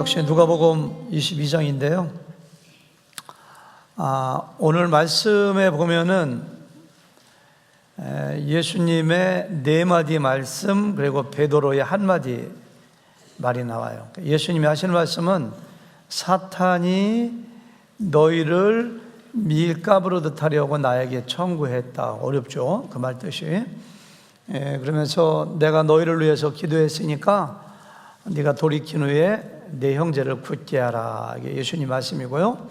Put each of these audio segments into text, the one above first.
역시 누가복음 22장인데요. 오늘 말씀에 보면은 예수님의 네 마디 말씀 그리고 베드로의 한 마디 말이 나와요. 예수님이 하시는 말씀은 사탄이 너희를 밀가부르듯 하려고 나에게 청구했다. 어렵죠? 그 말 뜻이. 그러면서 내가 너희를 위해서 기도했으니까 네가 돌이킨 후에 내 형제를 굳게 하라. 이게 예수님 말씀이고요.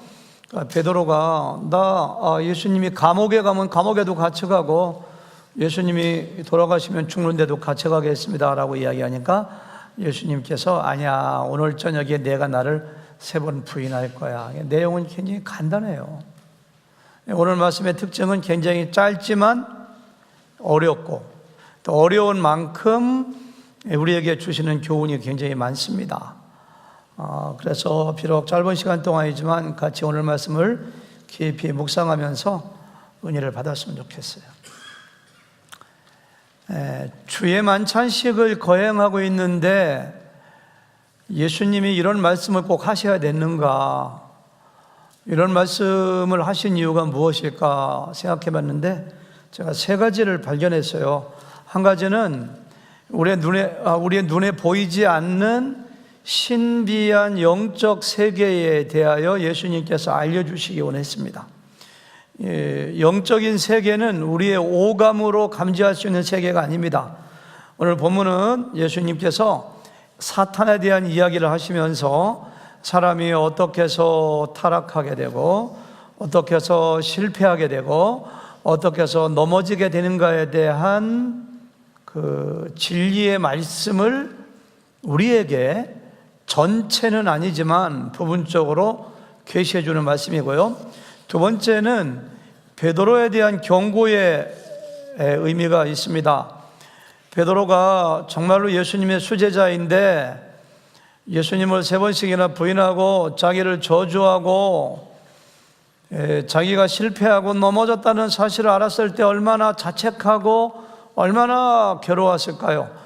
그러니까 베드로가 예수님이 감옥에 가면 감옥에도 같이 가고 예수님이 돌아가시면 죽는데도 같이 가겠습니다 라고 이야기하니까 예수님께서 아니야, 오늘 저녁에 내가 나를 3번 부인할 거야. 내용은 굉장히 간단해요. 오늘 말씀의 특징은 굉장히 짧지만 어렵고 또 어려운 만큼 우리에게 주시는 교훈이 굉장히 많습니다. 그래서 비록 짧은 시간 동안이지만 같이 오늘 말씀을 깊이 묵상하면서 은혜를 받았으면 좋겠어요. 주의 만찬식을 거행하고 있는데 예수님이 이런 말씀을 꼭 하셔야 됐는가? 이런 말씀을 하신 이유가 무엇일까 생각해 봤는데 제가 3가지를 발견했어요. 한 가지는 우리의 눈에 보이지 않는 신비한 영적 세계에 대하여 예수님께서 알려주시기 원했습니다. 영적인 세계는 우리의 오감으로 감지할 수 있는 세계가 아닙니다. 오늘 본문은 예수님께서 사탄에 대한 이야기를 하시면서 사람이 어떻게 해서 타락하게 되고 어떻게 해서 실패하게 되고 어떻게 해서 넘어지게 되는가에 대한 그 진리의 말씀을 우리에게 전체는 아니지만 부분적으로 계시해 주는 말씀이고요. 두 번째는 베드로에 대한 경고의 의미가 있습니다. 베드로가 정말로 예수님의 수제자인데 예수님을 3번씩이나 부인하고 자기를 저주하고 자기가 실패하고 넘어졌다는 사실을 알았을 때 얼마나 자책하고 얼마나 괴로웠을까요?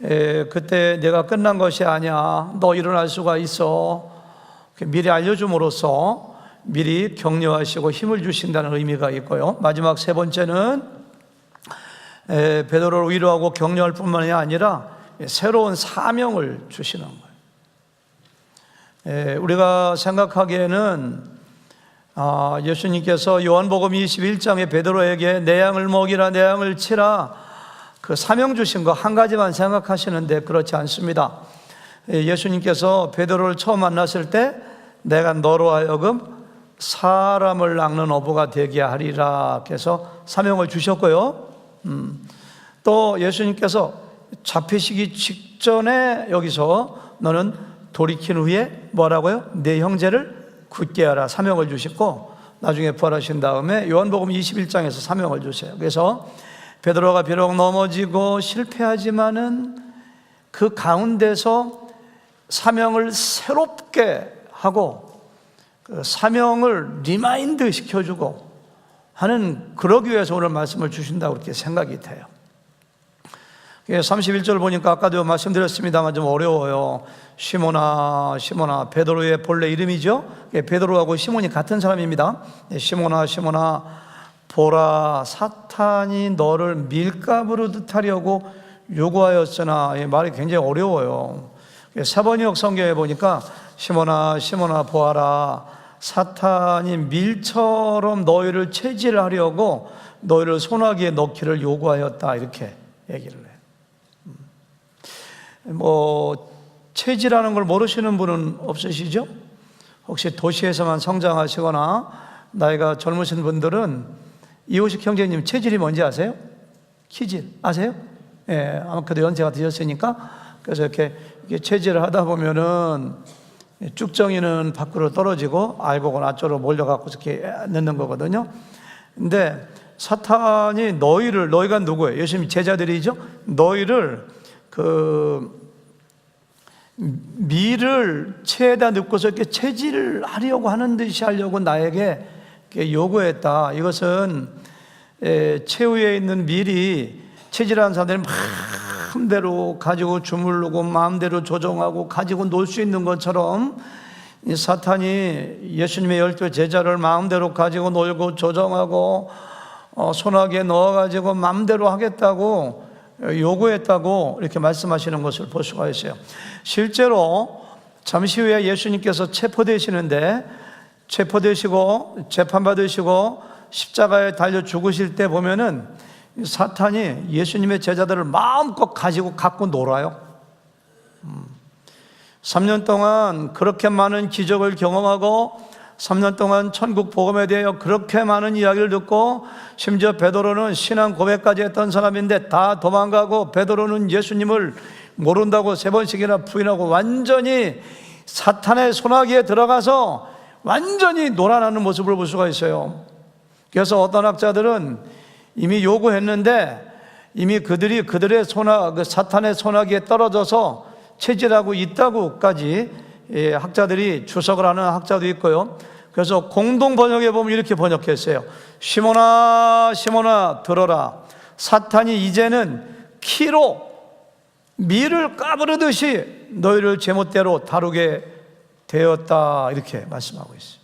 그때 내가 끝난 것이 아니야, 너 일어날 수가 있어, 미리 알려줌으로써 미리 격려하시고 힘을 주신다는 의미가 있고요. 마지막 3번째는 베드로를 위로하고 격려할 뿐만이 아니라 새로운 사명을 주시는 거예요. 우리가 생각하기에는 예수님께서 요한복음 21장에 베드로에게 내 양을 먹이라, 내 양을 치라, 그 사명 주신 거 한 가지만 생각하시는데 그렇지 않습니다. 예수님께서 베드로를 처음 만났을 때 내가 너로 하여금 사람을 낚는 어부가 되게 하리라 해서 사명을 주셨고요. 또 예수님께서 잡히시기 직전에 여기서 너는 돌이킨 후에 뭐라고요? 내 형제를 굳게 하라 사명을 주셨고, 나중에 부활하신 다음에 요한복음 21장에서 사명을 주세요. 그래서 베드로가 비록 넘어지고 실패하지만은 그 가운데서 사명을 새롭게 하고 그 사명을 리마인드 시켜주고 하는, 그러기 위해서 오늘 말씀을 주신다고 그렇게 생각이 돼요. 31절 보니까 아까도 말씀드렸습니다만 좀 어려워요. 시몬아 시몬아, 베드로의 본래 이름이죠. 베드로하고 시몬이 같은 사람입니다. 시몬아 시몬아 보라, 사탄이 너를 밀가부르듯 하려고 요구하였으나, 이 말이 굉장히 어려워요. 사번역 성경에 보니까 시몬아 시몬아 보아라, 사탄이 밀처럼 너희를 체질하려고 너희를 소나기에 넣기를 요구하였다, 이렇게 얘기를 해요. 체질하는 걸 모르시는 분은 없으시죠? 혹시 도시에서만 성장하시거나 나이가 젊으신 분들은 이호식 형제님 체질이 뭔지 아세요? 키질 아세요? 아마 그래도 연세가 드셨으니까. 그래서 이렇게 체질을 하다 보면은 쭉정이는 밖으로 떨어지고 알곡은 앞쪽으로 몰려갖고 이렇게 넣는 거거든요. 근데 사탄이 너희가 누구예요? 예수님 제자들이죠? 너희를 밀을 체에다 넣고서 이렇게 체질을 하려고 하는 듯이 하려고 나에게 요구했다. 이것은 채 위에 있는 밀이 체질하는 사람들이 막 마음대로 가지고 주물르고 마음대로 조종하고 가지고 놀 수 있는 것처럼 이 사탄이 예수님의 12 제자를 마음대로 가지고 놀고 조종하고 손아귀에 넣어가지고 마음대로 하겠다고 요구했다고 이렇게 말씀하시는 것을 볼 수가 있어요. 실제로 잠시 후에 예수님께서 체포되시는데, 체포되시고 재판받으시고 십자가에 달려 죽으실 때 보면은 사탄이 예수님의 제자들을 마음껏 가지고 갖고 놀아요. 3년 동안 그렇게 많은 기적을 경험하고 3년 동안 천국 복음에 대하여 그렇게 많은 이야기를 듣고, 심지어 베드로는 신앙 고백까지 했던 사람인데 다 도망가고, 베드로는 예수님을 모른다고 3번씩이나 부인하고 완전히 사탄의 손아귀에 들어가서 완전히 놀아나는 모습을 볼 수가 있어요. 그래서 어떤 학자들은 이미 요구했는데 이미 그들의 사탄의 손아귀에 떨어져서 체질하고 있다고까지 학자들이 주석을 하는 학자도 있고요. 그래서 공동 번역에 보면 이렇게 번역했어요. 시몬아 시몬아 들어라, 사탄이 이제는 키로 밀을 까부르듯이 너희를 제멋대로 다루게 되었다, 이렇게 말씀하고 있어요.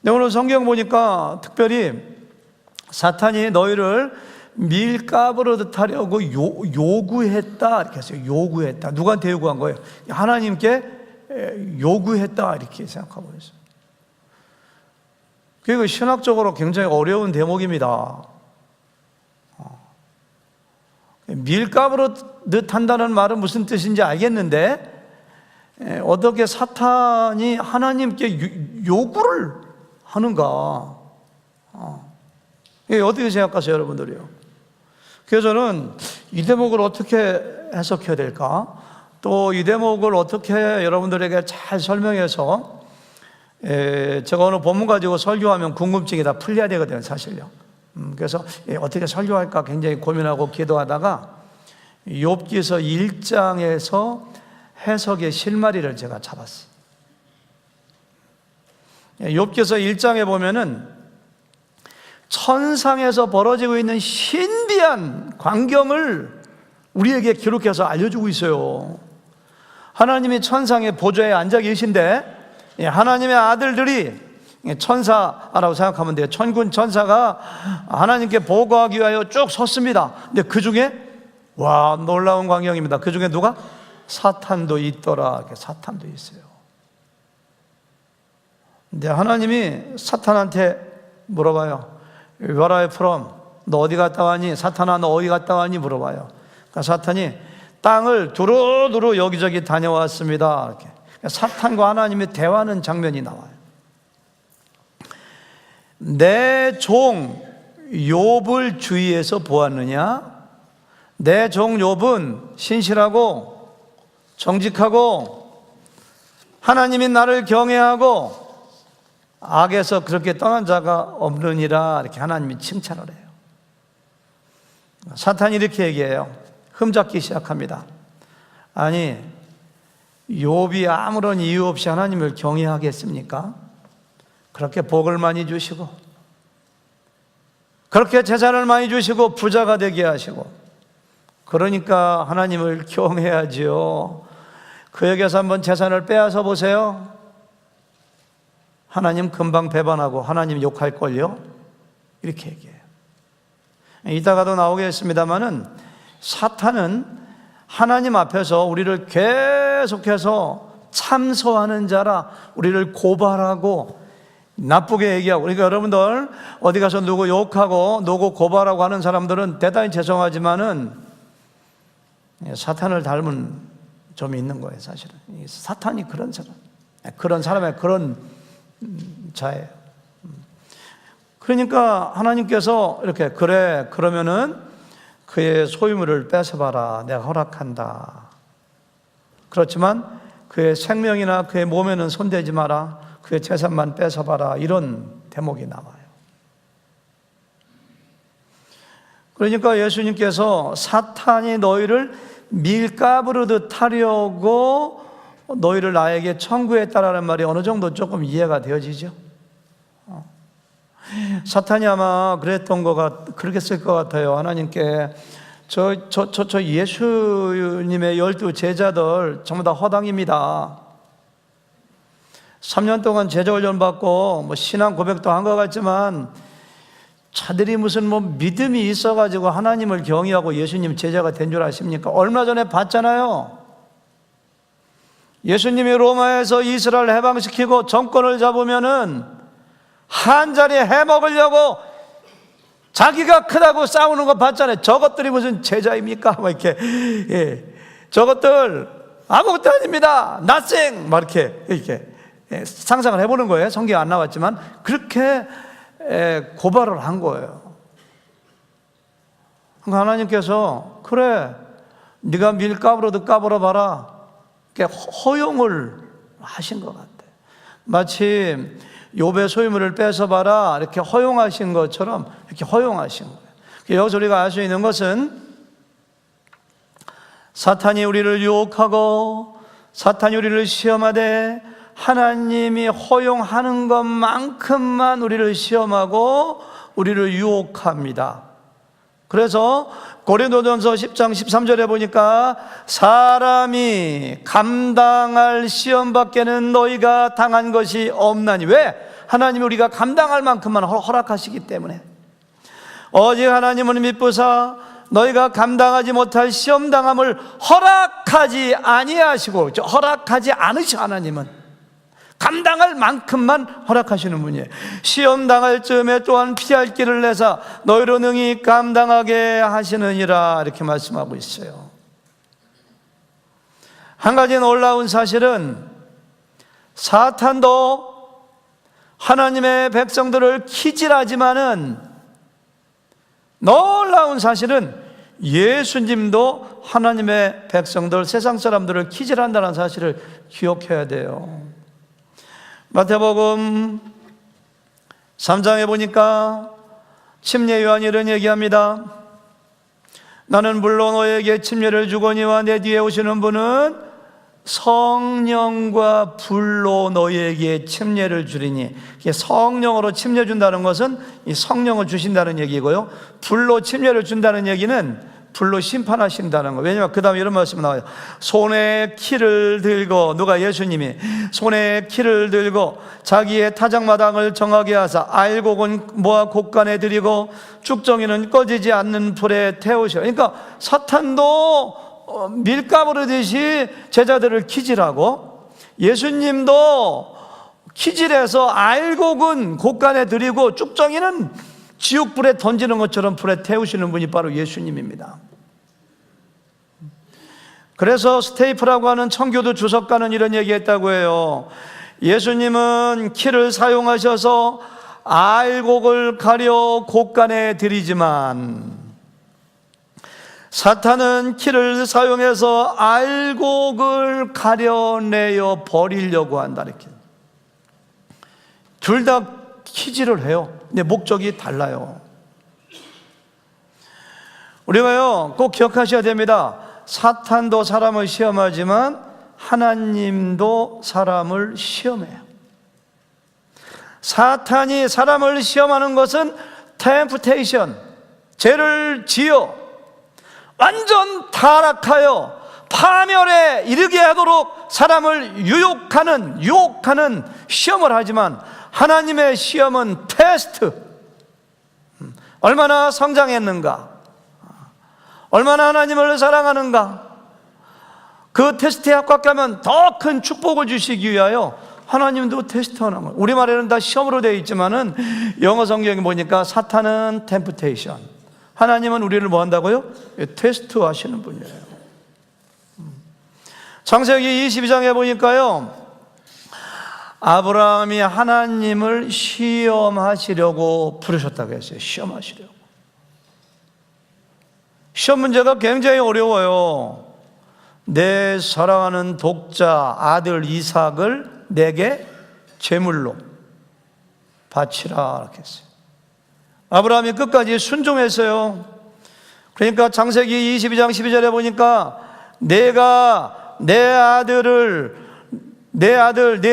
근데 오늘 성경 보니까 특별히 사탄이 너희를 밀 까부르듯 하려고 요구했다, 이렇게 했어요. 요구했다. 누구한테 요구한 거예요? 하나님께 요구했다, 이렇게 생각하고 있어요. 그리고 신학적으로 굉장히 어려운 대목입니다. 밀 까부르듯 한다는 말은 무슨 뜻인지 알겠는데, 어떻게 사탄이 하나님께 요구를 하는가? 어떻게 생각하세요, 여러분들이요? 그래서 저는 이 대목을 어떻게 해석해야 될까? 또 이 대목을 어떻게 여러분들에게 잘 설명해서, 제가 오늘 본문 가지고 설교하면 궁금증이 다 풀려야 되거든요, 사실요. 그래서 어떻게 설교할까 굉장히 고민하고 기도하다가 욥기서 1장에서 해석의 실마리를 제가 잡았어요. 욥기서 1장에 보면은 천상에서 벌어지고 있는 신비한 광경을 우리에게 기록해서 알려주고 있어요. 하나님이 천상의 보좌에 앉아 계신데 하나님의 아들들이, 천사라고 생각하면 돼요. 천군 천사가 하나님께 보고하기 위하여 쭉 섰습니다. 근데 그 중에 와, 놀라운 광경입니다. 그 중에 누가? 사탄도 있더라. 사탄도 있어요. 근데 하나님이 사탄한테 물어봐요. Where are you from? 너 어디 갔다 왔니? 사탄아, 너 어디 갔다 왔니? 물어봐요. 그러니까 사탄이 땅을 두루두루 여기저기 다녀왔습니다, 이렇게. 사탄과 하나님의 대화하는 장면이 나와요. 내 종 욥을 주위에서 보았느냐? 내 종 욥은 신실하고 정직하고 하나님이 나를 경외하고 악에서 그렇게 떠난 자가 없느니라, 이렇게 하나님이 칭찬을 해요. 사탄이 이렇게 얘기해요. 흠잡기 시작합니다. 아니, 욥이 아무런 이유 없이 하나님을 경외하겠습니까? 그렇게 복을 많이 주시고 그렇게 재산을 많이 주시고 부자가 되게 하시고, 그러니까 하나님을 경외하지요. 그에게서 한번 재산을 빼앗아 보세요. 하나님 금방 배반하고 하나님 욕할걸요? 이렇게 얘기해요. 이따가도 나오겠습니다마는 사탄은 하나님 앞에서 우리를 계속해서 참소하는 자라 우리를 고발하고 나쁘게 얘기하고, 그러니까 여러분들 어디 가서 누구 욕하고 누구 고발하고 하는 사람들은 대단히 죄송하지만은 사탄을 닮은 점이 있는 거예요, 사실은. 사탄이 그런 사람의 그런 자예요. 그러니까 하나님께서 이렇게, 그래, 그러면은 그의 소유물을 뺏어봐라, 내가 허락한다. 그렇지만 그의 생명이나 그의 몸에는 손대지 마라, 그의 재산만 뺏어봐라, 이런 대목이 나와요. 그러니까 예수님께서 사탄이 너희를 밀가부르듯 하려고 너희를 나에게 청구했다라는 말이 어느 정도 조금 이해가 되어지죠. 사탄이 아마 그랬던 그렇게 쓸 것 같아요. 하나님께 저 예수님의 12 제자들 전부 다 허당입니다. 3년 동안 제자 훈련 받고 뭐 신앙 고백도 한 것 같지만 자들이 무슨 뭐 믿음이 있어가지고 하나님을 경외하고 예수님 제자가 된 줄 아십니까? 얼마 전에 봤잖아요. 예수님이 로마에서 이스라엘 해방시키고 정권을 잡으면은 한 자리에 해먹으려고 자기가 크다고 싸우는 거 봤잖아요. 저것들이 무슨 제자입니까? 막 이렇게, 예. 저것들 아무것도 아닙니다. nothing! 막 이렇게 상상을 해보는 거예요. 성경에 안 나왔지만 그렇게 고발을 한 거예요. 그러니까 하나님께서 그래, 네가 밀가루로도 까불어 봐라. 허용을 하신 것 같아요. 마치 욥의 소유물을 뺏어봐라 이렇게 허용하신 것처럼 이렇게 허용하신 거예요. 여기서 우리가 알 수 있는 것은 사탄이 우리를 유혹하고 사탄이 우리를 시험하되 하나님이 허용하는 것만큼만 우리를 시험하고 우리를 유혹합니다. 그래서 고린도전서 10장 13절에 보니까 사람이 감당할 시험밖에는 너희가 당한 것이 없나니. 왜? 하나님이 우리가 감당할 만큼만 허락하시기 때문에. 오직 하나님은 미쁘사 너희가 감당하지 못할 시험당함을 허락하지 아니하시고, 허락하지 않으시. 하나님은 감당할 만큼만 허락하시는 분이에요. 시험 당할 즈음에 또한 피할 길을 내사 너희로 능히 감당하게 하시느니라 이렇게 말씀하고 있어요. 한 가지 놀라운 사실은 사탄도 하나님의 백성들을 키질하지만은 놀라운 사실은 예수님도 하나님의 백성들, 세상 사람들을 키질한다는 사실을 기억해야 돼요. 마태복음 3장에 보니까 침례 요한이 이런 얘기합니다. 나는 물론 너에게 침례를 주거니와 내 뒤에 오시는 분은 성령과 불로 너희에게 침례를 주리니. 성령으로 침례 준다는 것은 이 성령을 주신다는 얘기고요, 불로 침례를 준다는 얘기는 불로 심판하신다는 거. 왜냐하면 그 다음에 이런 말씀이 나와요. 손에 키를 들고, 누가? 예수님이 손에 키를 들고 자기의 타작마당을 정하게 하사 알곡은 모아 곳간에 들이고 쭉정이는 꺼지지 않는 불에 태우셔. 그러니까 사탄도 밀가부르듯이 제자들을 키질하고 예수님도 키질해서 알곡은 곳간에 들이고 쭉정이는 지옥불에 던지는 것처럼 불에 태우시는 분이 바로 예수님입니다. 그래서 스테이프라고 하는 청교도 주석가는 이런 얘기했다고 해요. 예수님은 키를 사용하셔서 알곡을 가려 곳간에 들이지만 사탄은 키를 사용해서 알곡을 가려내어 버리려고 한다. 이렇게 둘 다 키질을 해요. 근데 목적이 달라요. 우리가요 꼭 기억하셔야 됩니다. 사탄도 사람을 시험하지만 하나님도 사람을 시험해요. 사탄이 사람을 시험하는 것은 템프테이션, 죄를 지어 완전 타락하여 파멸에 이르게 하도록 사람을 유혹하는 시험을 하지만 하나님의 시험은 테스트. 얼마나 성장했는가, 얼마나 하나님을 사랑하는가, 그 테스트에 합격하면 더 큰 축복을 주시기 위하여 하나님도 테스트하는 거예요. 우리말에는 다 시험으로 되어 있지만은 영어 성경에 보니까 사탄은 템프테이션, 하나님은 우리를 뭐 한다고요? 테스트 하시는 분이에요. 창세기 22장에 보니까요, 아브라함이 하나님을 시험하시려고 부르셨다고 했어요. 시험하시려고. 시험 문제가 굉장히 어려워요. 내 사랑하는 독자 아들 이삭을 내게 제물로 바치라 이렇게 했어요. 아브라함이 끝까지 순종했어요. 그러니까 창세기 22장 12절에 보니까 내가 내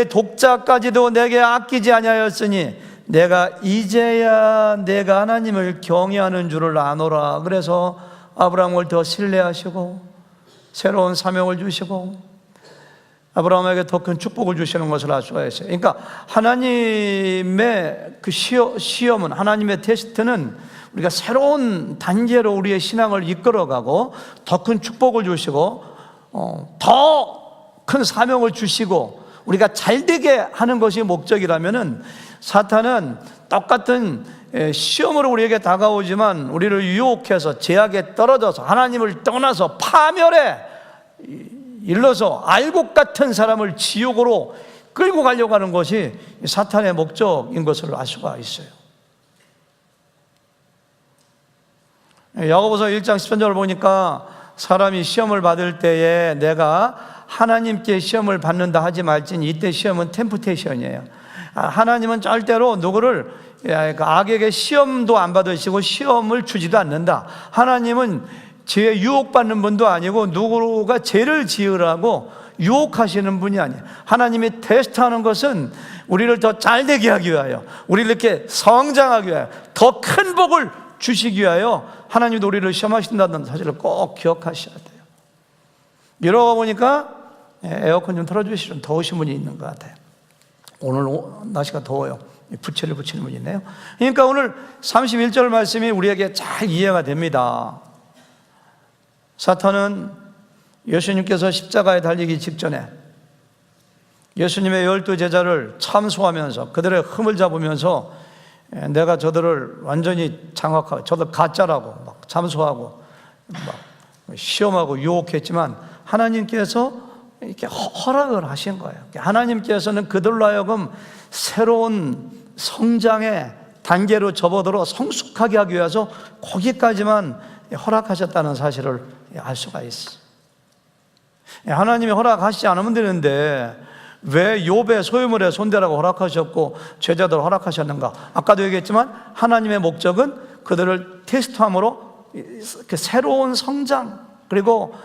독자까지도 내게 아끼지 아니하였으니 내가 이제야 내가 하나님을 경외하는 줄을 아노라. 그래서 아브라함을 더 신뢰하시고 새로운 사명을 주시고 아브라함에게 더 큰 축복을 주시는 것을 알 수가 있어요. 그러니까 하나님의 그 시험은, 하나님의 테스트는 우리가 새로운 단계로 우리의 신앙을 이끌어가고 더 큰 축복을 주시고 더 큰 사명을 주시고 우리가 잘되게 하는 것이 목적이라면은, 사탄은 똑같은 시험으로 우리에게 다가오지만 우리를 유혹해서 제약에 떨어져서 하나님을 떠나서 파멸에 일러서 알곡 같은 사람을 지옥으로 끌고 가려고 하는 것이 사탄의 목적인 것을 알 수가 있어요. 야고보서 1장 13절을 보니까 사람이 시험을 받을 때에 내가 하나님께 시험을 받는다 하지 말지니 이때 시험은 템프테이션이에요. 하나님은 절대로 누구를 악에게 시험도 안 받으시고 시험을 주지도 않는다. 하나님은 죄에 유혹받는 분도 아니고 누구가 죄를 지으라고 유혹하시는 분이 아니에요. 하나님이 테스트하는 것은 우리를 더 잘되게 하기 위하여, 우리를 이렇게 성장하기 위하여, 더 큰 복을 주시기 위하여 하나님도 우리를 시험하신다는 사실을 꼭 기억하셔야 돼요. 이러고 보니까 에어컨 좀 틀어주시면 더우신 분이 있는 것 같아요. 오늘 날씨가 더워요. 부채를 붙이는 분이 있네요. 그러니까 오늘 31절 말씀이 우리에게 잘 이해가 됩니다. 사탄은 예수님께서 십자가에 달리기 직전에 예수님의 12제자를 참소하면서 그들의 흠을 잡으면서 내가 저들을 완전히 장악하고 저들 가짜라고 막 참소하고 막 시험하고 유혹했지만 하나님께서 이렇게 허락을 하신 거예요. 하나님께서는 그들로 하여금 새로운 성장의 단계로 접어들어 성숙하게 하기 위해서 거기까지만 허락하셨다는 사실을 알 수가 있어요. 하나님이 허락하시지 않으면 되는데 왜 욥의 소유물에 손대라고 허락하셨고 제자들 허락하셨는가? 아까도 얘기했지만 하나님의 목적은 그들을 테스트함으로 새로운 성장, 그리고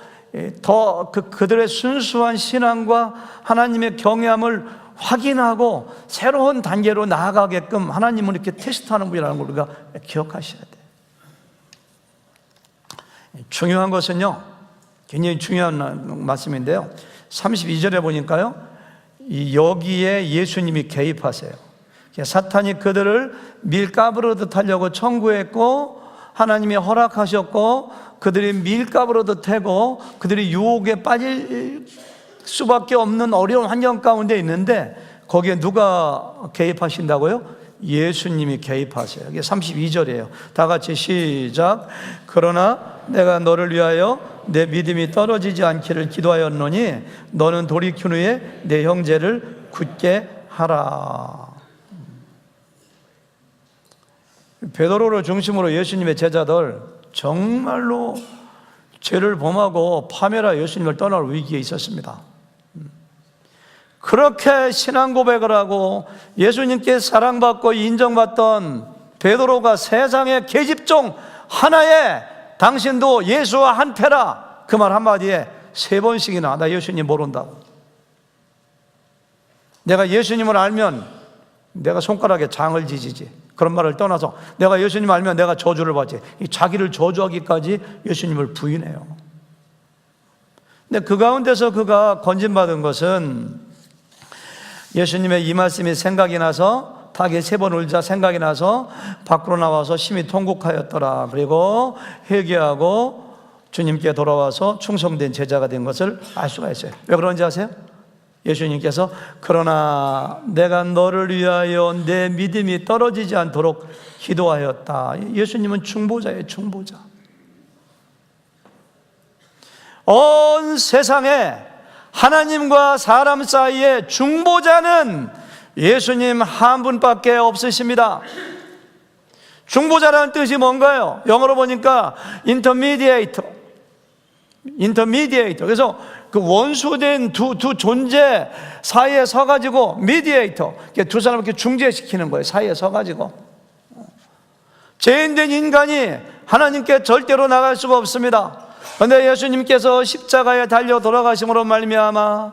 더 그들의 순수한 신앙과 하나님의 경외함을 확인하고 새로운 단계로 나아가게끔 하나님은 이렇게 테스트하는 분이라는 걸 우리가 기억하셔야 돼요. 중요한 것은요, 굉장히 중요한 말씀인데요, 32절에 보니까요, 여기에 예수님이 개입하세요. 사탄이 그들을 밀가부르듯 하려고 청구했고 하나님이 허락하셨고 그들이 밀가부르듯 하고 그들이 유혹에 빠질 수밖에 없는 어려운 환경 가운데 있는데 거기에 누가 개입하신다고요? 예수님이 개입하세요. 이게 32절이에요. 다 같이 시작. 그러나 내가 너를 위하여 내 믿음이 떨어지지 않기를 기도하였노니 너는 돌이킨 후에 내 형제를 굳게 하라. 베드로를 중심으로 예수님의 제자들 정말로 죄를 범하고 파멸하여 예수님을 떠날 위기에 있었습니다. 그렇게 신앙 고백을 하고 예수님께 사랑받고 인정받던 베드로가 세상의 계집종 하나에 당신도 예수와 한패라, 그 말 한마디에 3번씩이나 나 예수님 모른다고, 내가 예수님을 알면 내가 손가락에 장을 지지지, 그런 말을 떠나서 내가 예수님 알면 내가 저주를 받지, 자기를 저주하기까지 예수님을 부인해요. 근데 그 가운데서 그가 건진받은 것은 예수님의 이 말씀이 생각이 나서 닭에 3번 울자 생각이 나서 밖으로 나와서 심히 통곡하였더라. 그리고 회개하고 주님께 돌아와서 충성된 제자가 된 것을 알 수가 있어요. 왜 그런지 아세요? 예수님께서 그러나 내가 너를 위하여 내 믿음이 떨어지지 않도록 기도하였다. 예수님은 중보자예요. 중보자. 온 세상에 하나님과 사람 사이에 중보자는 예수님 한 분밖에 없으십니다. 중보자라는 뜻이 뭔가요? 영어로 보니까 intermediator. 그래서 그 원수된 두 존재 사이에 서가지고 mediator, 두 사람을 이렇게 중재시키는 거예요. 사이에 서가지고. 죄인된 인간이 하나님께 절대로 나갈 수가 없습니다. 그런데 예수님께서 십자가에 달려 돌아가심으로 말미암아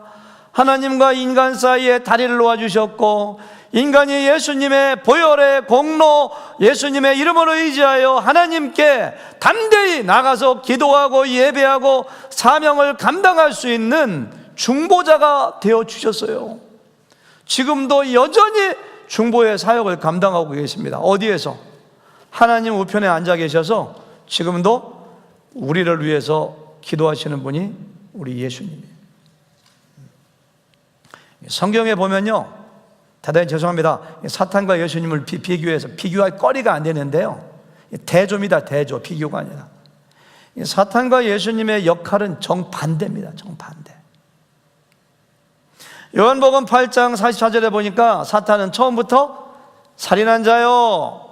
하나님과 인간 사이에 다리를 놓아주셨고 인간이 예수님의 보혈의 공로, 예수님의 이름으로 의지하여 하나님께 담대히 나가서 기도하고 예배하고 사명을 감당할 수 있는 중보자가 되어 주셨어요. 지금도 여전히 중보의 사역을 감당하고 계십니다. 어디에서? 하나님 우편에 앉아 계셔서 지금도 우리를 위해서 기도하시는 분이 우리 예수님이에요. 성경에 보면요, 대단히 죄송합니다, 사탄과 예수님을 비교해서 비교할 거리가 안 되는데요, 대조입니다. 대조, 비교가 아니라. 사탄과 예수님의 역할은 정반대입니다. 정반대. 요한복음 8장 44절에 보니까 사탄은 처음부터 살인한 자요,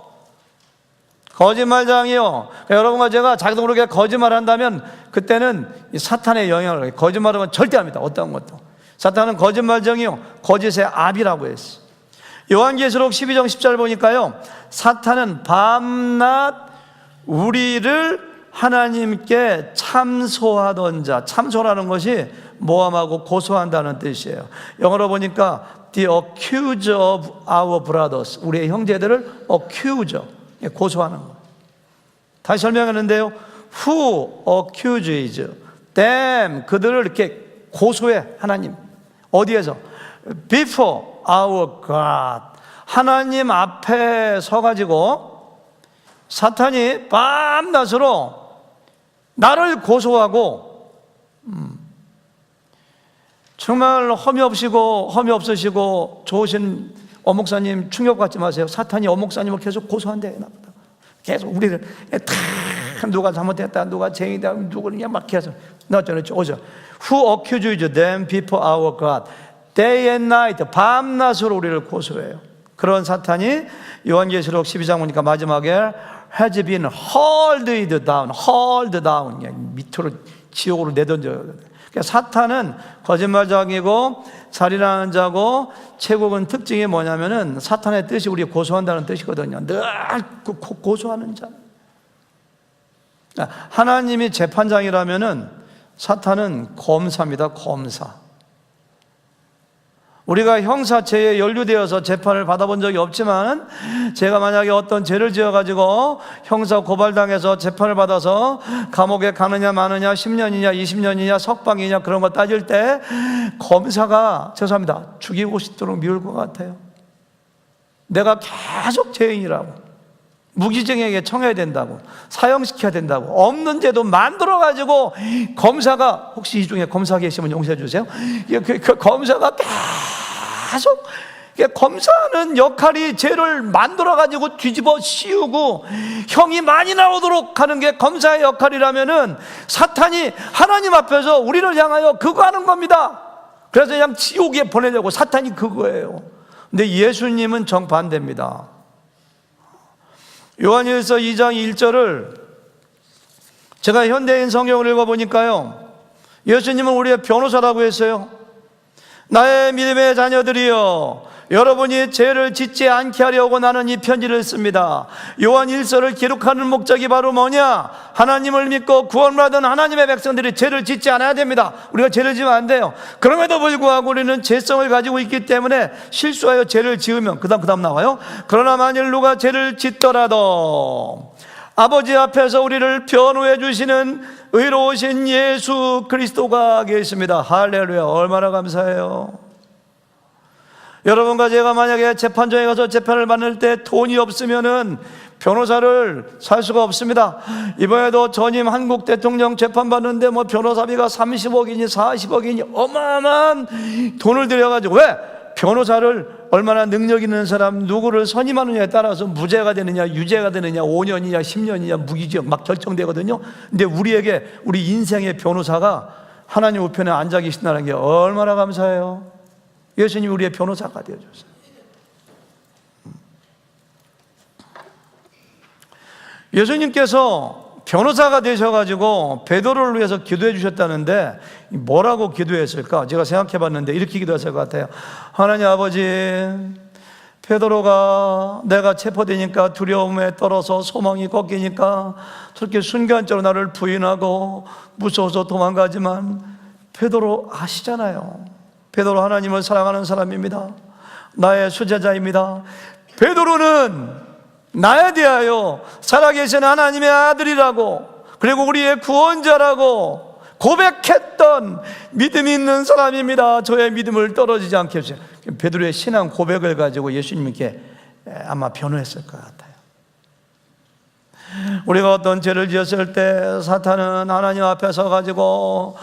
거짓말장이요. 그러니까 여러분과 제가 자기도 모르게 거짓말한다면 그때는 이 사탄의 영향을, 거짓말하면 절대 합니다. 어떤 것도. 사탄은 거짓말장이요, 거짓의 압이라고 했어요. 요한계시록 12장 10절 보니까요, 사탄은 밤낮 우리를 하나님께 참소하던 자, 참소라는 것이 모함하고 고소한다는 뜻이에요. 영어로 보니까 the accuser of our brothers, 우리의 형제들을 accuser, 고소하는 거. 다시 설명하는데요, who accuses them, 그들을 이렇게 고소해. 하나님 어디에서? before our God, 하나님 앞에 서가지고 사탄이 밤낮으로 나를 고소하고, 정말 험이 없으시고 좋으신 어목사님 충격받지 마세요. 사탄이 어목사님을 계속 고소한대. 계속 우리를 다 누가 잘못했다, 누가 죄인이다, 누구냐 막 계속 나왔죠. 오죠. Who accuses them before our God, day and night, 밤낮으로 우리를 고소해요. 그런 사탄이 요한계시록 12장 보니까 마지막에 has been hurled down, 밑으로 지옥으로 내던져요. 사탄은 거짓말장이고 살인하는 자고, 최고의 특징이 뭐냐면은 사탄의 뜻이 우리 고소한다는 뜻이거든요. 늘 고소하는 자. 하나님이 재판장이라면은 사탄은 검사입니다. 검사. 우리가 형사체에 연루되어서 재판을 받아본 적이 없지만, 제가 만약에 어떤 죄를 지어가지고 형사 고발당해서 재판을 받아서 감옥에 가느냐 마느냐, 10년이냐 20년이냐 석방이냐 그런 거 따질 때 검사가, 죄송합니다, 죽이고 싶도록 미울 것 같아요. 내가 계속 죄인이라고, 무기징역에 청해야 된다고, 사형시켜야 된다고, 없는 죄도 만들어가지고 검사가, 혹시 이 중에 검사 계시면 용서해 주세요. 그 검사가 계속, 검사하는 역할이 죄를 만들어가지고 뒤집어 씌우고 형이 많이 나오도록 하는 게 검사의 역할이라면은, 사탄이 하나님 앞에서 우리를 향하여 그거 하는 겁니다. 그래서 그냥 지옥에 보내려고, 사탄이 그거예요. 근데 예수님은 정반대입니다. 요한일서 2장 1절을 제가 현대인 성경을 읽어보니까요, 예수님은 우리의 변호사라고 했어요. 나의 믿음의 자녀들이여, 여러분이 죄를 짓지 않게 하려고 나는 이 편지를 씁니다. 요한 1서를 기록하는 목적이 바로 뭐냐? 하나님을 믿고 구원을 받은 하나님의 백성들이 죄를 짓지 않아야 됩니다. 우리가 죄를 지으면 안 돼요. 그럼에도 불구하고 우리는 죄성을 가지고 있기 때문에 실수하여 죄를 지으면, 그 다음 나와요. 그러나 만일 누가 죄를 짓더라도 아버지 앞에서 우리를 변호해 주시는 의로우신 예수 그리스도가 계십니다. 할렐루야. 얼마나 감사해요. 여러분과 제가 만약에 재판정에 가서 재판을 받을 때 돈이 없으면은 변호사를 살 수가 없습니다. 이번에도 전임 한국 대통령 재판 받는데 뭐 변호사비가 30억이니 40억이니 어마어마한 돈을 들여가지고, 왜? 변호사를 얼마나 능력 있는 사람, 누구를 선임하느냐에 따라서 무죄가 되느냐 유죄가 되느냐, 5년이냐 10년이냐 무기징역 막 결정되거든요. 근데 우리에게 우리 인생의 변호사가 하나님 우편에 앉아 계신다는 게 얼마나 감사해요. 예수님이 우리의 변호사가 되어줬어요. 예수님께서 변호사가 되셔가지고 베드로를 위해서 기도해 주셨다는데 뭐라고 기도했을까? 제가 생각해 봤는데 이렇게 기도했을 것 같아요. 하나님 아버지, 베드로가 내가 체포되니까 두려움에 떨어서 소망이 꺾이니까 저렇게 순간적으로 나를 부인하고 무서워서 도망가지만, 베드로 아시잖아요. 베드로 하나님을 사랑하는 사람입니다. 나의 수제자입니다. 베드로는 나에 대하여 살아계신 하나님의 아들이라고, 그리고 우리의 구원자라고 고백했던 믿음이 있는 사람입니다. 저의 믿음을 떨어지지 않게 해주세요. 베드로의 신앙 고백을 가지고 예수님께 아마 변호했을 것 같아요. 우리가 어떤 죄를 지었을 때 사탄은 하나님 앞에 서가지고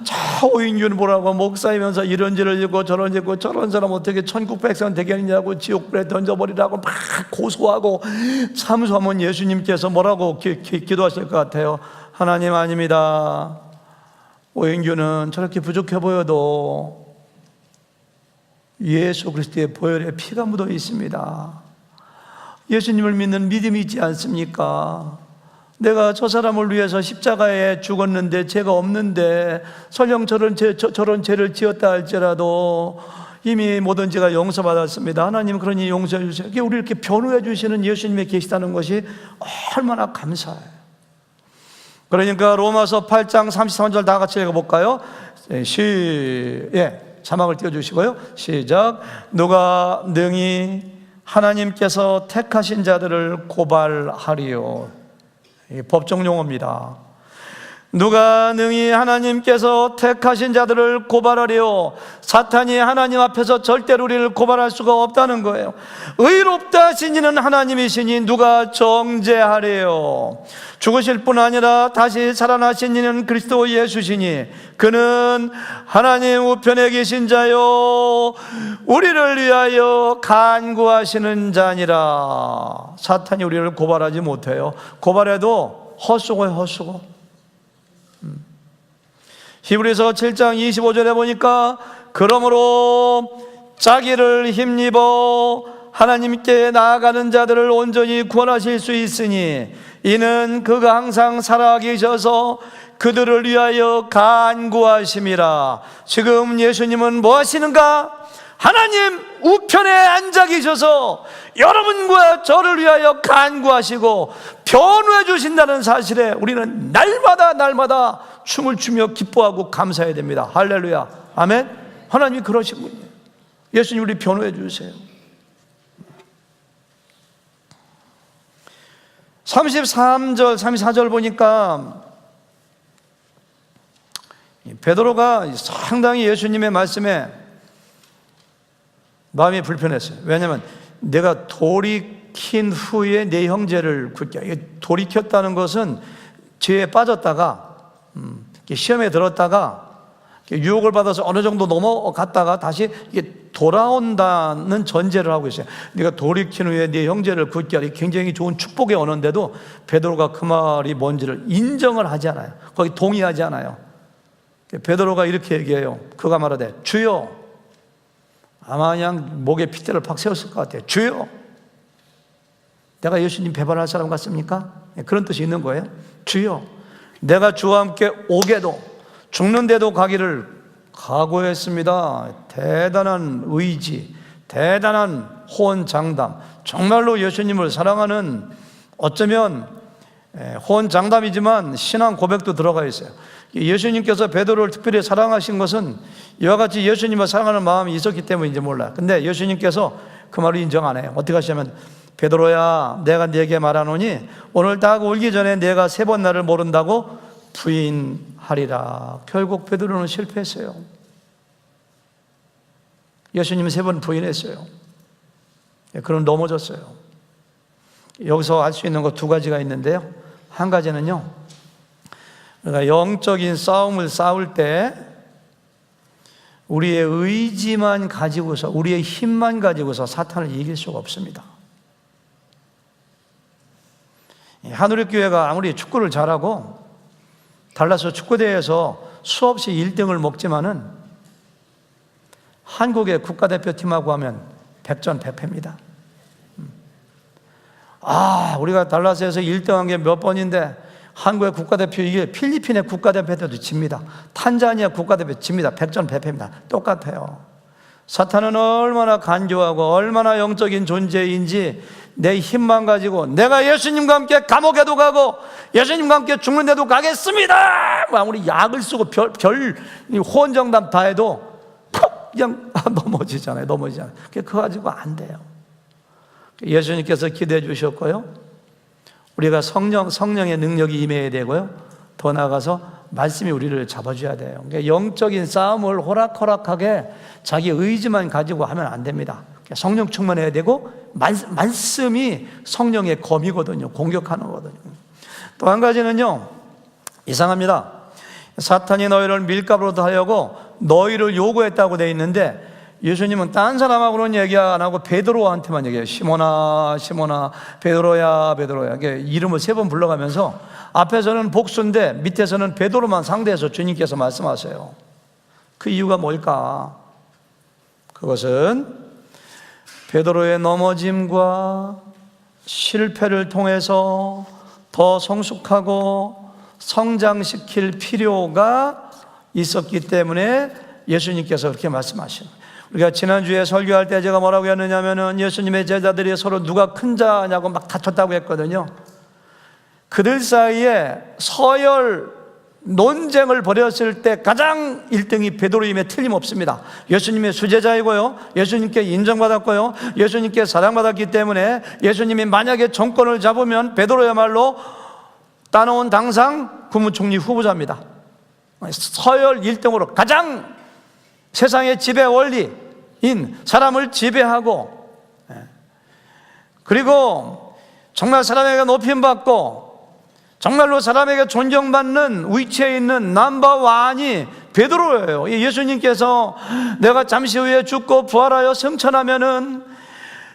저 오인균 보라고 목사이면서 이런 죄를 짓고 저런 죄 짓고 저런 사람 어떻게 천국 백성 되겠느냐고 지옥불에 던져버리라고 막 고소하고 참소하면 예수님께서 뭐라고 기도하실 것 같아요? 하나님, 아닙니다. 오인균은 저렇게 부족해 보여도 예수 그리스도의 보혈에 피가 묻어 있습니다. 예수님을 믿는 믿음이 있지 않습니까? 내가 저 사람을 위해서 십자가에 죽었는데 죄가 없는데 설령 저런 죄를 지었다 할지라도 이미 모든 죄가 용서받았습니다. 하나님 그러니 용서해 주세요. 우리 이렇게 변호해 주시는 예수님이 계시다는 것이 얼마나 감사해요. 그러니까 로마서 8장 33절 다 같이 읽어볼까요? 자막을 띄워주시고요. 시작. 누가 능히 하나님께서 택하신 자들을 고발하리요. 법정 용어입니다. 누가 능히 하나님께서 택하신 자들을 고발하리요. 사탄이 하나님 앞에서 절대로 우리를 고발할 수가 없다는 거예요. 의롭다 하신 이는 하나님이시니 누가 정죄하리요. 죽으실 뿐 아니라 다시 살아나신 이는 그리스도 예수시니 그는 하나님 우편에 계신 자요 우리를 위하여 간구하시는 자니라. 사탄이 우리를 고발하지 못해요. 고발해도 헛수고예요, 헛수고. 히브리서 7장 25절에 보니까 그러므로 자기를 힘입어 하나님께 나아가는 자들을 온전히 구원하실 수 있으니 이는 그가 항상 살아계셔서 그들을 위하여 간구하심이라. 지금 예수님은 뭐 하시는가? 하나님 우편에 앉아 계셔서 여러분과 저를 위하여 간구하시고 변호해 주신다는 사실에 우리는 날마다 춤을 추며 기뻐하고 감사해야 됩니다. 할렐루야, 아멘. 하나님이 그러신 분이에요. 예수님 우리 변호해 주세요. 33절 34절 보니까 베드로가 상당히 예수님의 말씀에 마음이 불편했어요. 왜냐하면 내가 돌이킨 후에 내 형제를 굳게, 돌이켰다는 것은 죄에 빠졌다가 시험에 들었다가 유혹을 받아서 어느 정도 넘어갔다가 다시 이게 돌아온다는 전제를 하고 있어요. 네가 돌이킨 후에 네 형제를 굳게 하리. 굉장히 좋은 축복의 언어인데도 베드로가 그 말이 뭔지를 인정을 하지 않아요. 거기 동의하지 않아요. 베드로가 이렇게 얘기해요. 그가 말하되 주여, 아마 그냥 목에 핏대를 팍 세웠을 것 같아요. 주여, 내가 예수님 배반할 사람 같습니까? 그런 뜻이 있는 거예요. 주여, 내가 주와 함께 오게도 죽는데도 가기를 각오했습니다. 대단한 의지, 대단한 호언장담. 정말로 예수님을 사랑하는, 어쩌면 호언장담이지만 신앙 고백도 들어가 있어요. 예수님께서 베드로를 특별히 사랑하신 것은 이와 같이 예수님을 사랑하는 마음이 있었기 때문인지 몰라요. 근데 예수님께서 그 말을 인정 안 해요. 어떻게 하시냐면, 베드로야, 내가 네게 말하노니 오늘 딱 울기 전에 내가 3번 나를 모른다고 부인하리라. 결국 베드로는 실패했어요. 예수님은 3번 부인했어요. 그럼 넘어졌어요. 여기서 알 수 있는 거 2가지가 있는데요. 한 가지는요, 그러니까 영적인 싸움을 싸울 때 우리의 의지만 가지고서, 우리의 힘만 가지고서 사탄을 이길 수가 없습니다. 한우리교회가 아무리 축구를 잘하고 달라스 축구대회에서 수없이 1등을 먹지만은 한국의 국가대표팀하고 하면 100전 100패입니다. 우리가 달라스에서 1등한 게 몇 번인데 한국의 국가대표, 이게 필리핀의 국가대표도 집니다. 탄자니아 국가대표 집니다. 100전 100패입니다. 똑같아요. 사탄은 얼마나 간교하고 얼마나 영적인 존재인지 내 힘만 가지고 내가 예수님과 함께 감옥에도 가고 예수님과 함께 죽는 데도 가겠습니다. 아무리 약을 쓰고 별 호언정답 다 해도 그냥 넘어지잖아요. 그거 가지고 안 돼요. 예수님께서 기대해 주셨고요, 우리가 성령의 능력이 임해야 되고요, 더 나아가서 말씀이 우리를 잡아줘야 돼요. 그러니까 영적인 싸움을 호락호락하게 자기 의지만 가지고 하면 안 됩니다. 성령 충만해야 되고, 말씀이 성령의 검이거든요. 공격하는 거거든요. 또 한 가지는요, 이상합니다. 사탄이 너희를 밀가루로 하려고 너희를 요구했다고 되어 있는데, 예수님은 딴 사람하고는 얘기 안 하고 베드로한테만 얘기해요. 시몬아, 시몬아, 베드로야, 베드로야. 이름을 3번 불러가면서 앞에서는 복수인데 밑에서는 베드로만 상대해서 주님께서 말씀하세요. 그 이유가 뭘까? 그것은 베드로의 넘어짐과 실패를 통해서 더 성숙하고 성장시킬 필요가 있었기 때문에 예수님께서 그렇게 말씀하시는 거예요. 우리가 지난주에 설교할 때 제가 뭐라고 했느냐면은, 예수님의 제자들이 서로 누가 큰 자냐고 막 다퉜다고 했거든요. 그들 사이에 서열 논쟁을 벌였을 때 가장 1등이 베드로임에 틀림없습니다. 예수님의 수제자이고요, 예수님께 인정받았고요, 예수님께 사랑받았기 때문에 예수님이 만약에 정권을 잡으면 베드로야말로 따놓은 당상 국무총리 후보자입니다. 서열 1등으로 가장 세상의 지배 원리인 사람을 지배하고, 그리고 정말 사람에게 높임받고 정말로 사람에게 존경받는 위치에 있는 넘버원이 베드로예요. 예수님께서 내가 잠시 후에 죽고 부활하여 승천하면은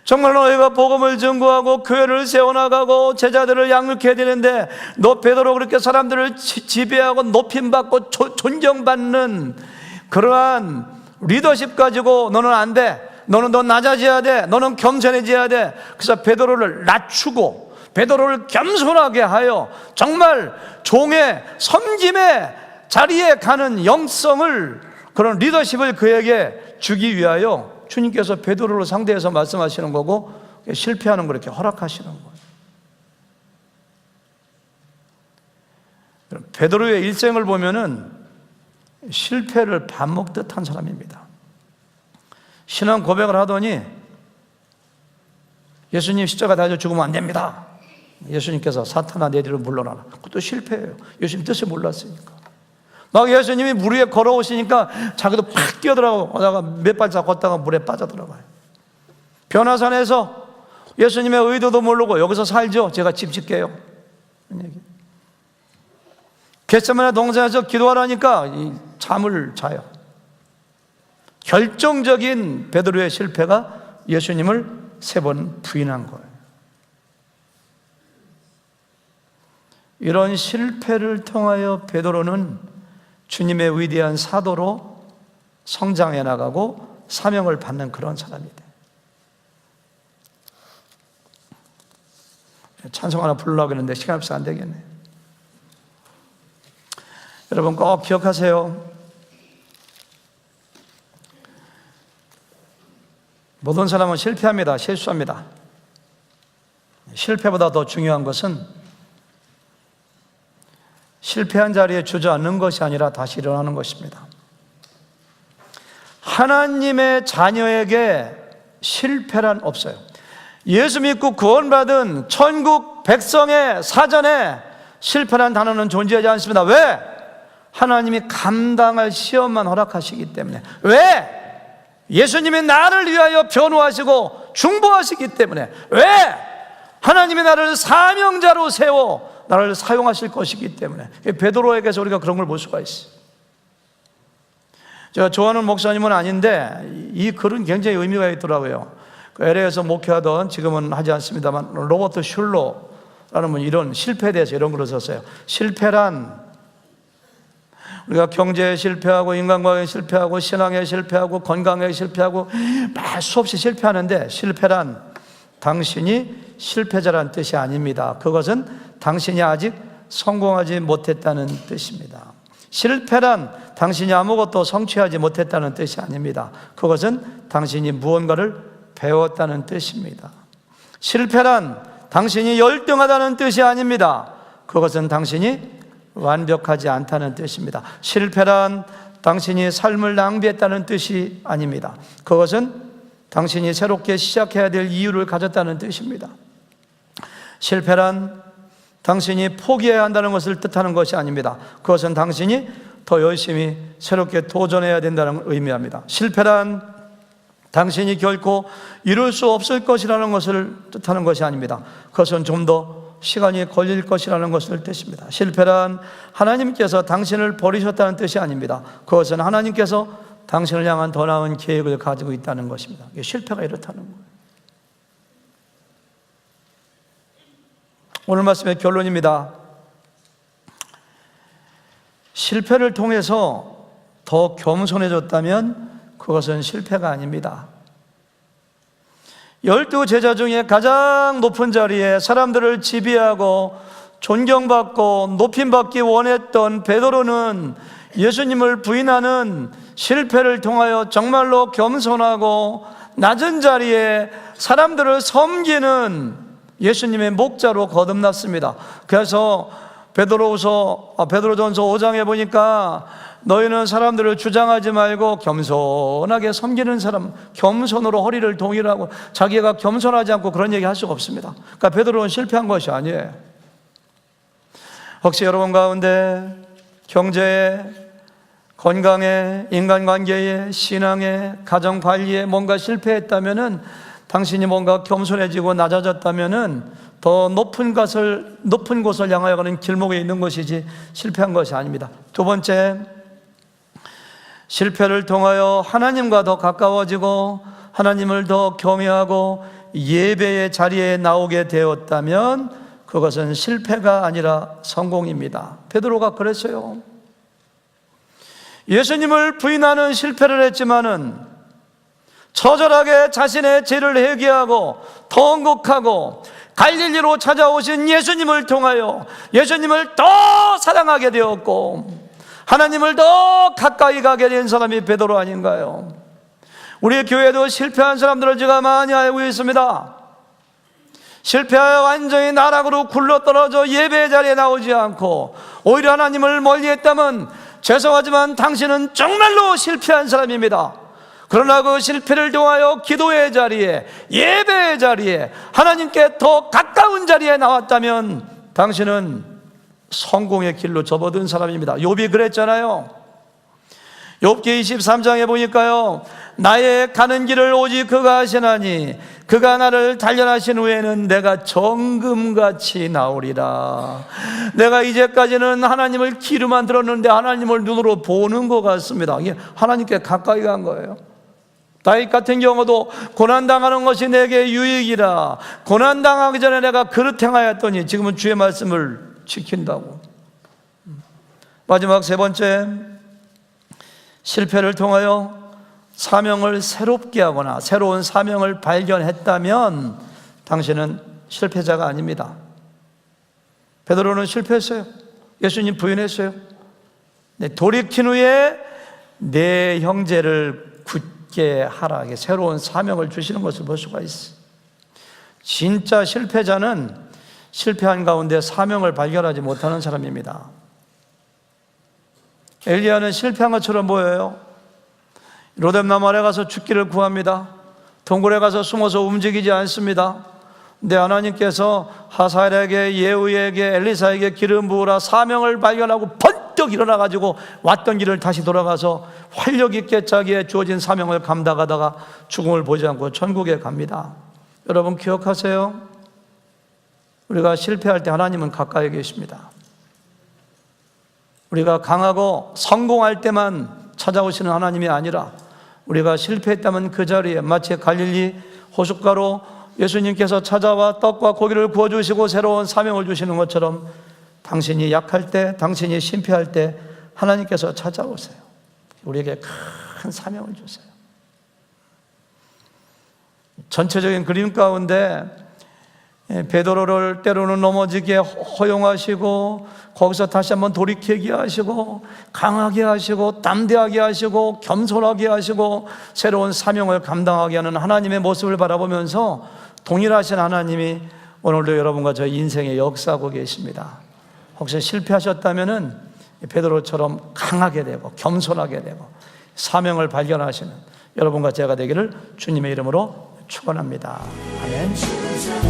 정말로 너희가 복음을 증거하고 교회를 세워나가고 제자들을 양육해야 되는데, 너 베드로 그렇게 사람들을 지배하고 높임받고 존경받는 그러한 리더십 가지고 너는 안 돼. 너는 더 낮아져야 돼. 너는 겸손해져야 돼. 그래서 베드로를 낮추고 베드로를 겸손하게 하여 정말 종의 섬김의 자리에 가는 영성을, 그런 리더십을 그에게 주기 위하여 주님께서 베드로를 상대해서 말씀하시는 거고, 실패하는 걸 이렇게 허락하시는 거예요. 베드로의 일생을 보면은 실패를 밥 먹듯 한 사람입니다. 신앙 고백을 하더니 예수님 십자가 달려 죽으면 안 됩니다. 예수님께서 사탄아 내 뒤로 물러나라. 그것도 실패예요. 예수님 뜻을 몰랐으니까. 막 예수님이 물 위에 걸어오시니까 자기도 팍 뛰어들어가고 몇 발짝 걷다가 물에 빠져들어가요. 변화산에서 예수님의 의도도 모르고 여기서 살죠, 제가 집 짓게요. 겟세마네 동산에서 기도하라니까 잠을 자요. 결정적인 베드로의 실패가 예수님을 3번 부인한 거예요. 이런 실패를 통하여 베드로는 주님의 위대한 사도로 성장해 나가고 사명을 받는 그런 사람이 돼. 찬송 하나 부르려고 했는데 시간 없어서 안 되겠네요. 여러분 꼭 기억하세요. 모든 사람은 실패합니다. 실수합니다. 실패보다 더 중요한 것은 실패한 자리에 주저앉는 것이 아니라 다시 일어나는 것입니다. 하나님의 자녀에게 실패란 없어요. 예수 믿고 구원받은 천국 백성의 사전에 실패란 단어는 존재하지 않습니다. 왜? 하나님이 감당할 시험만 허락하시기 때문에. 왜? 예수님이 나를 위하여 변호하시고 중보하시기 때문에. 왜? 하나님이 나를 사명자로 세워 나를 사용하실 것이기 때문에. 베드로에게서 우리가 그런 걸 볼 수가 있어요. 제가 좋아하는 목사님은 아닌데 이 글은 굉장히 의미가 있더라고요. LA에서 목회하던, 지금은 하지 않습니다만, 로버트 슐러라는 분이 이런 실패에 대해서 이런 글을 썼어요. 실패란 우리가 경제에 실패하고 인간관계에 실패하고 신앙에 실패하고 건강에 실패하고 수없이 실패하는데, 실패란 당신이 실패자란 뜻이 아닙니다. 그것은 당신이 아직 성공하지 못했다는 뜻입니다. 실패란 당신이 아무것도 성취하지 못했다는 뜻이 아닙니다. 그것은 당신이 무언가를 배웠다는 뜻입니다. 실패란 당신이 열등하다는 뜻이 아닙니다. 그것은 당신이 완벽하지 않다는 뜻입니다. 실패란 당신이 삶을 낭비했다는 뜻이 아닙니다. 그것은 당신이 새롭게 시작해야 될 이유를 가졌다는 뜻입니다. 실패란 당신이 포기해야 한다는 것을 뜻하는 것이 아닙니다. 그것은 당신이 더 열심히 새롭게 도전해야 된다는 의미합니다. 실패란 당신이 결코 이룰 수 없을 것이라는 것을 뜻하는 것이 아닙니다. 그것은 좀 더 시간이 걸릴 것이라는 것을 뜻입니다. 실패란 하나님께서 당신을 버리셨다는 뜻이 아닙니다. 그것은 하나님께서 당신을 향한 더 나은 계획을 가지고 있다는 것입니다. 실패가 이렇다는 거예요. 오늘 말씀의 결론입니다. 실패를 통해서 더 겸손해졌다면 그것은 실패가 아닙니다. 12 제자 중에 가장 높은 자리에 사람들을 지배하고 존경받고 높임받기 원했던 베드로는 예수님을 부인하는 실패를 통하여 정말로 겸손하고 낮은 자리에 사람들을 섬기는 예수님의 목자로 거듭났습니다. 그래서 베드로전서 5장에 보니까 너희는 사람들을 주장하지 말고 겸손하게 섬기는 사람, 겸손으로 허리를 동일하고, 자기가 겸손하지 않고 그런 얘기 할 수가 없습니다. 그러니까 베드로는 실패한 것이 아니에요. 혹시 여러분 가운데 경제에, 건강에, 인간관계에, 신앙에, 가정관리에 뭔가 실패했다면은, 당신이 뭔가 겸손해지고 낮아졌다면은 더 높은 곳을 향하여 가는 길목에 있는 것이지 실패한 것이 아닙니다. 두 번째, 실패를 통하여 하나님과 더 가까워지고 하나님을 더 경외하고 예배의 자리에 나오게 되었다면 그것은 실패가 아니라 성공입니다. 베드로가 그랬어요. 예수님을 부인하는 실패를 했지만은 처절하게 자신의 죄를 회개하고 통곡하고 갈릴리로 찾아오신 예수님을 통하여 예수님을 더 사랑하게 되었고 하나님을 더 가까이 가게 된 사람이 베드로 아닌가요? 우리 교회도 실패한 사람들을 제가 많이 알고 있습니다. 실패하여 완전히 나락으로 굴러떨어져 예배 자리에 나오지 않고 오히려 하나님을 멀리했다면 죄송하지만 당신은 정말로 실패한 사람입니다. 그러나 그 실패를 통하여 기도의 자리에, 예배의 자리에, 하나님께 더 가까운 자리에 나왔다면 당신은 성공의 길로 접어든 사람입니다. 욥이 그랬잖아요. 욥기 23장에 보니까요, 나의 가는 길을 오직 그가 하시나니 그가 나를 단련하신 후에는 내가 정금같이 나오리라. 내가 이제까지는 하나님을 귀로만 들었는데 하나님을 눈으로 보는 것 같습니다. 이게 하나님께 가까이 간 거예요. 다윗 같은 경우도 고난당하는 것이 내게 유익이라. 고난당하기 전에 내가 그릇 행하였더니 지금은 주의 말씀을 지킨다고. 마지막 세 번째, 실패를 통하여 사명을 새롭게 하거나 새로운 사명을 발견했다면 당신은 실패자가 아닙니다. 베드로는 실패했어요. 예수님 부인했어요. 돌이킨 후에 내 형제를 굳게 하라, 새로운 사명을 주시는 것을 볼 수가 있어요. 진짜 실패자는 실패한 가운데 사명을 발견하지 못하는 사람입니다. 엘리야는 실패한 것처럼 보여요. 로뎀나무 아래 가서 죽기를 구합니다. 동굴에 가서 숨어서 움직이지 않습니다. 근데 하나님께서 하사엘에게, 예후에게, 엘리사에게 기름 부으라 사명을 발견하고 번쩍 일어나가지고 왔던 길을 다시 돌아가서 활력 있게 자기의 주어진 사명을 감당하다가 죽음을 보지 않고 천국에 갑니다. 여러분 기억하세요. 우리가 실패할 때 하나님은 가까이 계십니다. 우리가 강하고 성공할 때만 찾아오시는 하나님이 아니라 우리가 실패했다면 그 자리에 마치 갈릴리 호숫가로 예수님께서 찾아와 떡과 고기를 구워주시고 새로운 사명을 주시는 것처럼 당신이 약할 때, 당신이 실패할 때 하나님께서 찾아오세요. 우리에게 큰 사명을 주세요. 전체적인 그림 가운데 베드로를 때로는 넘어지게 허용하시고 거기서 다시 한번 돌이키게 하시고 강하게 하시고 담대하게 하시고 겸손하게 하시고 새로운 사명을 감당하게 하는 하나님의 모습을 바라보면서 동일하신 하나님이 오늘도 여러분과 저희 인생에 역사하고 계십니다. 혹시 실패하셨다면 베드로처럼 강하게 되고 겸손하게 되고 사명을 발견하시는 여러분과 제가 되기를 주님의 이름으로 축원합니다. 아멘.